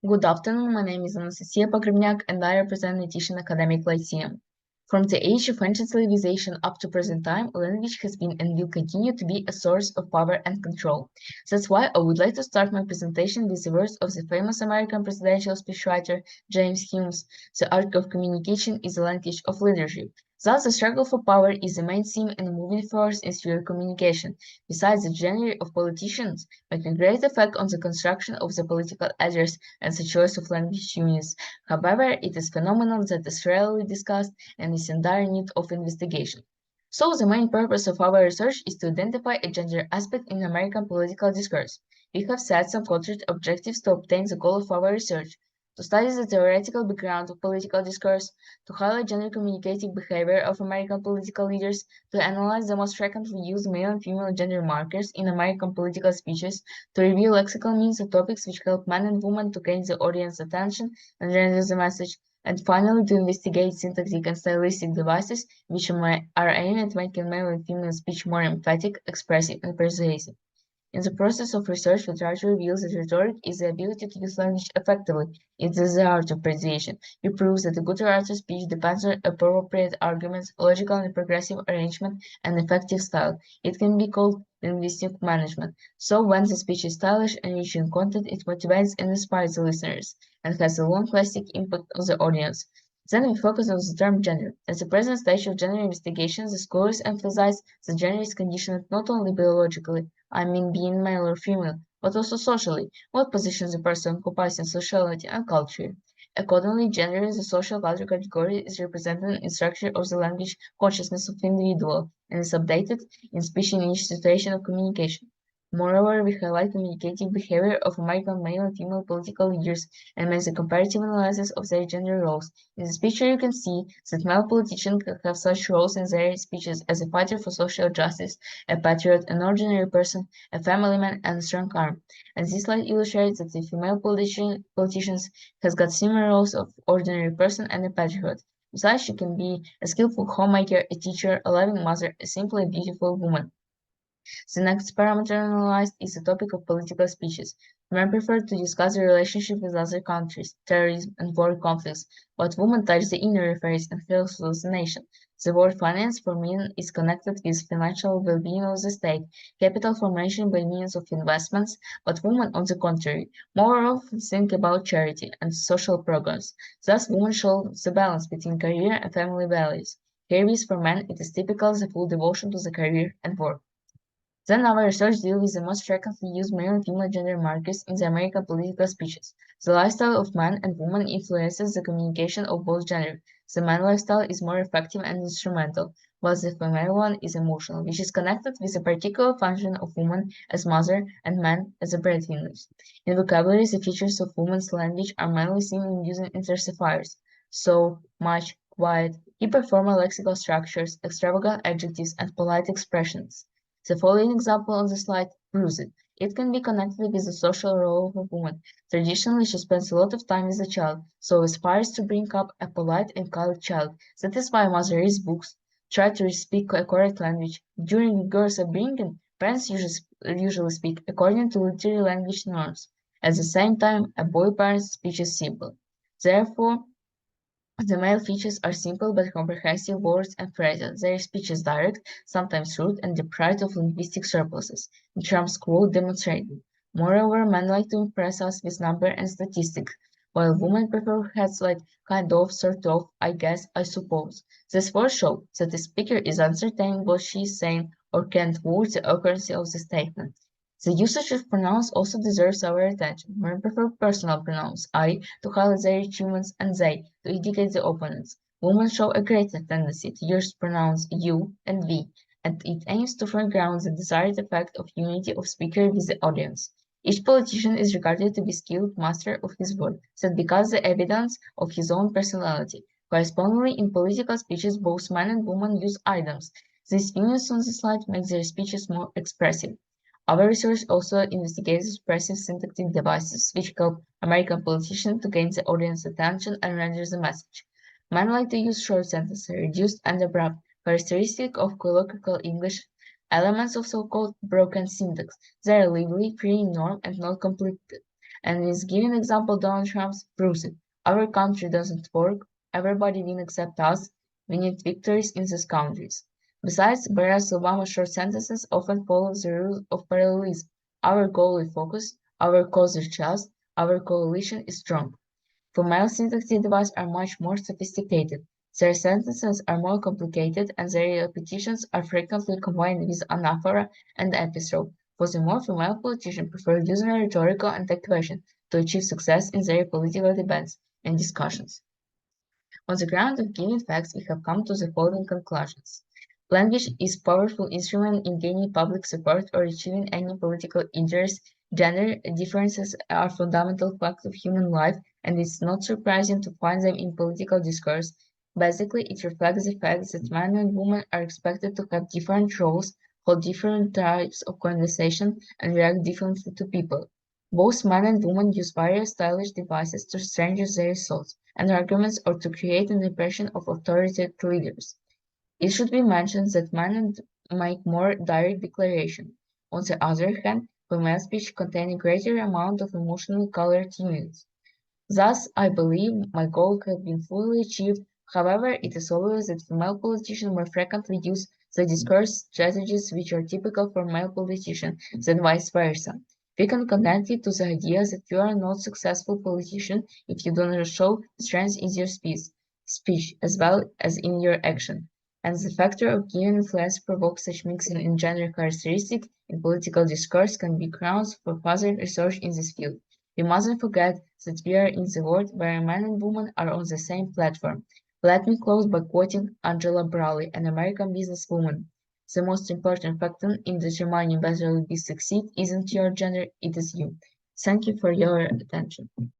Good afternoon, my name is Anastasiya Pogrebняк and I represent Netішinський academic lyceum. From the age of ancient civilization up to present time, language has been and will continue to be a source of power and control. That's why I would like to start my presentation with the words of the famous American presidential speechwriter James Humes: "The art of communication is the language of leadership." Thus, the struggle for power is the main theme and moving force in sphere communication. Besides, the genre of politicians make a great effect on the construction of the political address and the choice of language units. However, it is phenomenal that is rarely discussed and is in dire need of investigation. So, the main purpose of our research is to identify a gender aspect in American political discourse. We have set some concrete objectives to obtain the goal of our research: to study the theoretical background of political discourse, to highlight gender communicative behavior of American political leaders, to analyze the most frequently used male and female gender markers in American political speeches, to review lexical means of topics which help men and women to gain the audience attention and render the message, and finally to investigate syntactic and stylistic devices which are aimed at making male and female speech more emphatic, expressive, and persuasive. In the process of research, we try to reveal that rhetoric is the ability to use language effectively. It is the art of persuasion. We prove that a good orator's speech depends on appropriate arguments, logical and progressive arrangement, and effective style. It can be called linguistic management. So when the speech is stylish and rich in content, it motivates and inspires the listeners, and has a long-lasting impact on the audience. Then we focus on the term gender. At the present stage of gender investigation, the scholars emphasize that gender is conditioned not only biologically, I mean being male or female, but also socially, what position the person occupies in sociality and culture. Accordingly, gender as a social culture category is represented in structure of the language consciousness of the individual and is updated in speech in each situation of communication. Moreover, we highlight communicative behavior of American male and female political leaders and make a comparative analysis of their gender roles. In this picture, you can see that male politicians have such roles in their speeches as a fighter for social justice, a patriot, an ordinary person, a family man, and a strong arm. And this slide illustrates that the female politicians has got similar roles of ordinary person and a patriot. Besides, she can be a skillful homemaker, a teacher, a loving mother, a simply beautiful woman. The next parameter analyzed is the topic of political speeches. Men prefer to discuss the relationship with other countries, terrorism, and war conflicts, but women touch the inner affairs and health of the nation. The word finance for men is connected with financial well-being of the state, capital formation by means of investments, but women, on the contrary, more often think about charity and social programs. Thus, women show the balance between career and family values. Here, for men, it is typical the full devotion to the career and work. Then our research deals with the most frequently used male and female gender markers in the American political speeches. The lifestyle of man and woman influences the communication of both genders. The man lifestyle is more effective and instrumental, while the female one is emotional, which is connected with a particular function of woman as mother and man as a breadwinners. In vocabulary, the features of woman's language are mainly seen in using intercifiers: so, much, quiet, hyperformal lexical structures, extravagant adjectives, and polite expressions. The following example on the slide proves it. It can be connected with the social role of a woman. Traditionally, she spends a lot of time with a child, so aspires to bring up a polite and kind child. That is why mother reads books, try to speak a correct language. During a girl's upbringing, parents usually speak according to literary language norms. At the same time, a boy parent's speech is simple. Therefore, the male features are simple but comprehensive words and phrases. Their speech is direct, sometimes rude, and deprived of linguistic surpluses. In terms quote demonstrated. Moreover, men like to impress us with numbers and statistics, while women prefer heads like kind of, sort of, I guess, I suppose. This words show that the speaker is uncertain what she is saying or can't word the accuracy of the statement. The usage of pronouns also deserves our attention. Men prefer personal pronouns, I, to highlight their achievements, and they, to indicate the opponents. Women show a greater tendency to use pronouns you and we, and it aims to foreground the desired effect of unity of speaker with the audience. Each politician is regarded to be skilled master of his word, that becomes the evidence of his own personality. Correspondingly, in political speeches, both men and women use items. These units on the slide make their speeches more expressive. Our research also investigates expressive syntactic devices which help American politicians to gain the audience attention and render the message. Men like to use short sentences, reduced and abrupt, characteristic of colloquial English, elements of so-called broken syntax. They are lively, free in norm, and not completed. And his given example, Donald Trump's, proves it. Our country doesn't work. Everybody win except us. We need victories in these countries. Besides, Barack Obama's short sentences often follow the rule of parallelism. Our goal is focus, our cause is just, our coalition is strong. Female syntactic devices are much more sophisticated. Their sentences are more complicated, and their repetitions are frequently combined with anaphora and episode. Furthermore, female politicians prefer using rhetorical and equation to achieve success in their political debates and discussions. On the ground of given facts, we have come to the following conclusions. Language is a powerful instrument in gaining public support or achieving any political interest. Gender differences are fundamental facts of human life, and it's not surprising to find them in political discourse. Basically, it reflects the fact that men and women are expected to have different roles, hold different types of conversation, and react differently to people. Both men and women use various stylish devices to strengthen their thoughts and arguments or to create an impression of authoritative leaders. It should be mentioned that men make more direct declaration. On the other hand, female speech contains a greater amount of emotionally colored units. Thus, I believe my goal has been fully achieved. However, it is obvious that female politicians more frequently use the discourse strategies which are typical for male politicians than vice versa. We can connect it to the idea that you are not a successful politician if you do not show strength in your speech as well as in your action. And the factor of given influence provokes such mixing in gender characteristics in political discourse can be grounds for further research in this field. We mustn't forget that we are in the world where men and women are on the same platform. Let me close by quoting Angela Brawley, an American businesswoman. The most important factor in determining whether we succeed isn't your gender, it is you. Thank you for your attention.